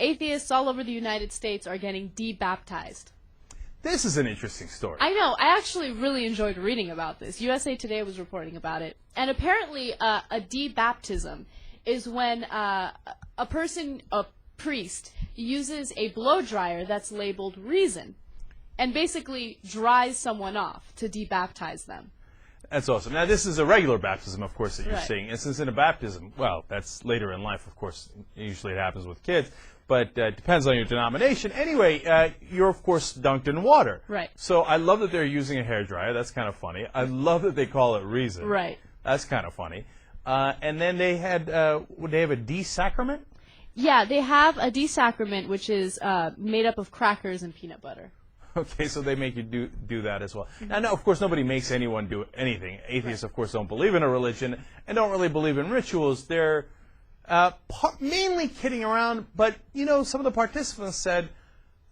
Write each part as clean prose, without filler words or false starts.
atheists all over the United States are getting de-baptized. This is an interesting story. I know. I actually really enjoyed reading about this. USA Today was reporting about it. And apparently a de-baptism is when a priest, uses a blow dryer that's labeled reason and basically dries someone off to de-baptize them. That's awesome. Now, this is a regular baptism, of course, that you're Right. seeing. And since in a baptism, well, that's later in life, of course. Usually it happens with kids. But it depends on your denomination. Anyway, you're, of course, dunked in water. Right. So I love that they're using a hairdryer. That's kind of funny. I love that they call it reason. Right. That's kind of funny. And then they had, would they have a de-sacrament? Yeah, they have a de-sacrament, which is made up of crackers and peanut butter. Okay, so they make you do that as well. Now, no, of course, nobody makes anyone do anything. Atheists, of course, don't believe in a religion and don't really believe in rituals. They're mainly kidding around, but, you know, some of the participants said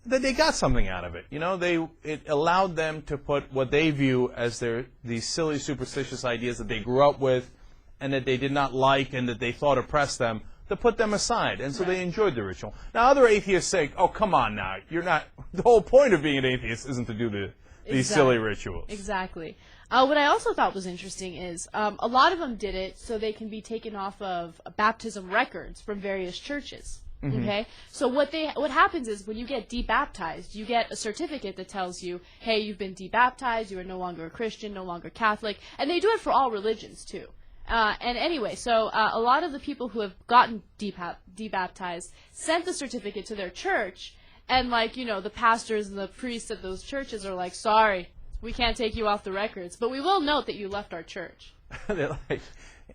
that they got something out of it. You know, it allowed them to put what they view as these silly, superstitious ideas that they grew up with and that they did not like and that they thought oppressed them, to put them aside, and so they enjoyed the ritual. Now, other atheists say, oh, come on now, you're not, the whole point of being an atheist isn't to do these silly rituals. Exactly. What I also thought was interesting is a lot of them did it so they can be taken off of baptism records from various churches. Mm-hmm. Okay? So what happens is when you get debaptized, you get a certificate that tells you, hey, you've been debaptized, you are no longer a Christian, no longer Catholic, and they do it for all religions, too. And anyway, so a lot of the people who have gotten debaptized sent the certificate to their church, and, like, you know, the pastors and the priests at those churches are like, sorry, we can't take you off the records, but we will note that you left our church.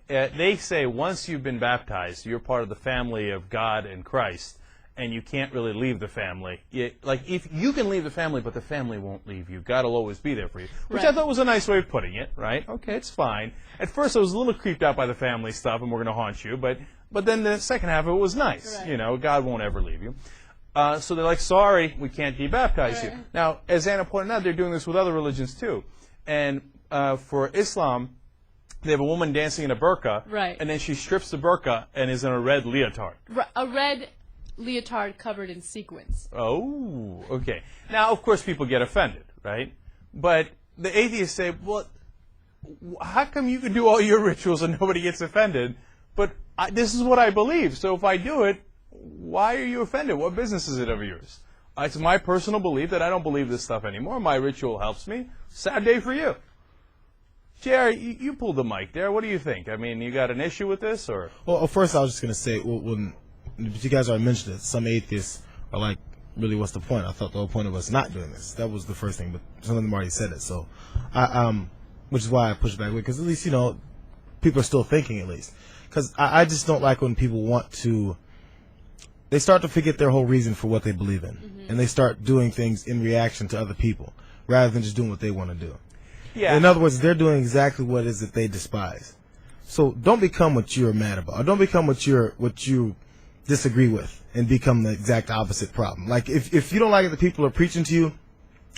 They say once you've been baptized, you're part of the family of God and Christ, and you can't really leave the family. If you can leave the family, but the family won't leave you. God will always be there for you, which I thought was a nice way of putting it, right? Okay, it's fine. At first, I was a little creeped out by the family stuff, and we're going to haunt you, but then the second half of it was nice. Right. You know, God won't ever leave you. So they're like, sorry, we can't debaptize you. Now, as Anna pointed out, they're doing this with other religions too. And for Islam, they have a woman dancing in a burqa, and then she strips the burqa and is in a red leotard. A red leotard covered in sequins. Oh, okay. Now, of course, people get offended, right? But the atheists say, well, how come you can do all your rituals and nobody gets offended? But this is what I believe, so if I do it, why are you offended? What business is it of yours? It's my personal belief that I don't believe this stuff anymore. My ritual helps me. Sad day for you. Jerry, you pulled the mic there. What do you think? I mean, you got an issue with this, or? Well, first I was just going to say, when you guys already mentioned it, some atheists are like, really, what's the point? I thought the whole point of us not doing this. That was the first thing, but some of them already said it. So, which is why I pushed back with, because at least, you know, people are still thinking at least. Because I just don't like when people want to, they start to forget their whole reason for what they believe in. Mm-hmm. And they start doing things in reaction to other people, rather than just doing what they want to do. Yeah. In other words, they're doing exactly what it is that they despise. So don't become what you're mad about. Or don't become what you disagree with and become the exact opposite problem. Like if you don't like it, the people are preaching to you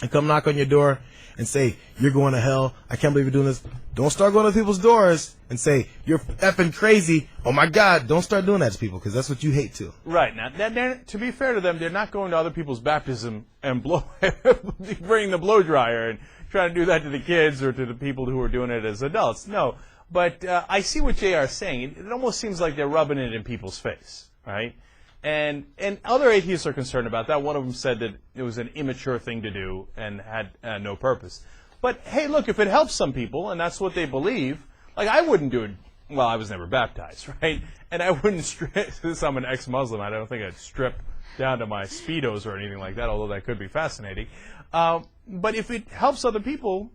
and come knock on your door and say, you're going to hell, I can't believe you're doing this. Don't start going to people's doors and say, you're effing crazy. Oh my God, don't start doing that to people, because that's what you hate too. Right. Now, to be fair to them, they're not going to other people's baptism and bringing the blow dryer and trying to do that to the kids or to the people who are doing it as adults. No. But I see what JR is saying. It almost seems like they're rubbing it in people's face, right? And other atheists are concerned about that. One of them said that it was an immature thing to do and had no purpose. But, hey, look, if it helps some people and that's what they believe, like I wouldn't do it. Well, I was never baptized, right? And I wouldn't strip, since I'm an ex-Muslim, I don't think I'd strip down to my Speedos or anything like that, although that could be fascinating. But if it helps other people,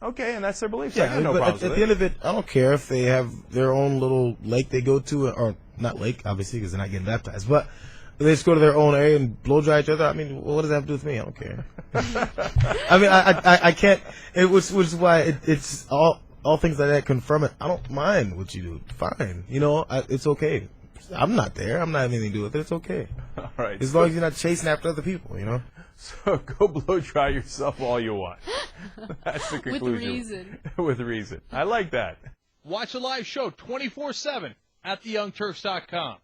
okay, and that's their belief. Yeah, I got no but problems at with the end of it, I don't care if they have their own little lake they go to, or not lake, obviously, because they're not getting baptized, but they just go to their own area and blow dry each other. I mean, what does that have to do with me? I don't care. I mean, I can't, which is why it's all things like that confirm it. I don't mind what you do. Fine. You know, it's okay. I'm not there. I'm not having anything to do with it. It's okay. All right. As long as you're not chasing after other people, you know? So go blow dry yourself all you want. That's the conclusion. With reason. With reason. I like that. Watch a live show 24/7 at theyoungturks.com.